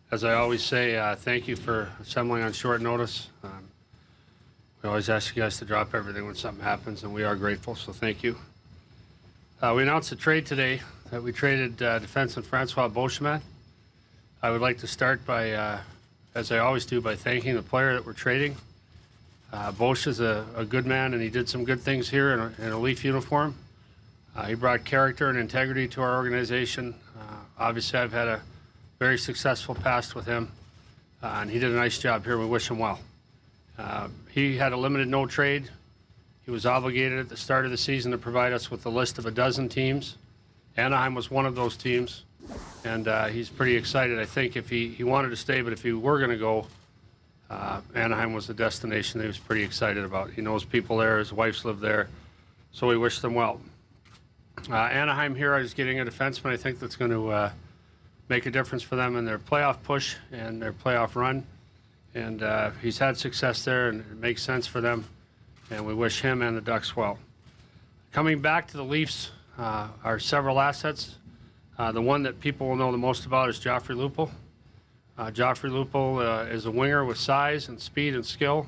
As I always say, thank you for assembling on short notice. We always ask you guys to drop everything when something happens, and we are grateful, so thank you. We announced a trade today that we traded defenseman Francois Beauchemin. I would like to start by, as I always do, by thanking the player that we're trading. Bosch is a good man, and he did some good things here in a Leaf uniform. He brought character and integrity to our organization. Obviously, I've had a very successful past with him, and he did a nice job here. We wish him well. He had a limited no trade. He was obligated at the start of the season to provide us with a list of a dozen teams. Anaheim was one of those teams, and he's pretty excited. I think if he wanted to stay, but if he were going to go, Anaheim was the destination that he was pretty excited about. He knows people there. His wife's lived there, so we wish them well. Anaheim here is getting a defenseman, I think, that's going to make a difference for them in their playoff push and their playoff run. And he's had success there, and it makes sense for them. And we wish him and the Ducks well. Coming back to the Leafs are several assets. The one that people will know the most about is Joffrey Lupul. Joffrey Lupul is a winger with size and speed and skill.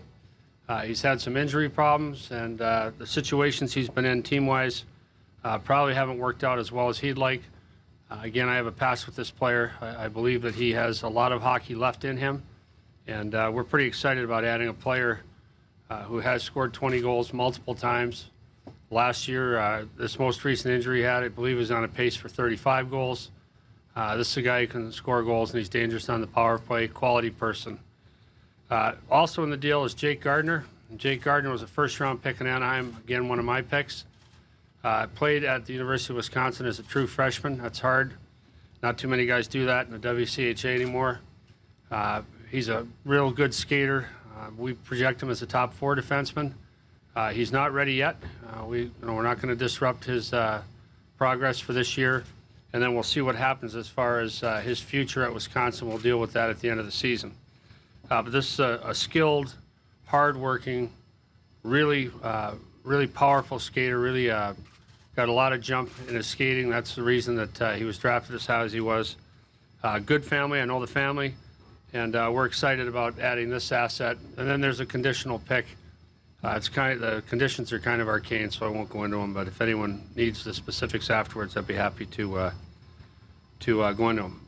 He's had some injury problems, and the situations he's been in team-wise probably haven't worked out as well as he'd like. Again, I have a past with this player. I believe that he has a lot of hockey left in him, and we're pretty excited about adding a player who has scored 20 goals multiple times. Last year, this most recent injury he had, I believe, was on a pace for 35 goals. This is a guy who can score goals, and he's dangerous on the power play, quality person. Also in the deal is Jake Gardiner. Jake Gardiner was a first-round pick in Anaheim, again, one of my picks. Played at the University of Wisconsin as a true freshman. That's hard. Not too many guys do that in the WCHA anymore. He's a real good skater. We project him as a top 4 defenseman. He's not ready yet. We're not going to disrupt his progress for this year, and then we'll see what happens as far as his future at Wisconsin. We'll deal with that at the end of the season. But this is a skilled, hard-working, really powerful skater. Really got a lot of jump in his skating. That's the reason that he was drafted as high as he was. Good family. I know the family. And we're excited about adding this asset. And then there's a conditional pick. The conditions are kind of arcane, so I won't go into them. But if anyone needs the specifics afterwards, I'd be happy to go into them.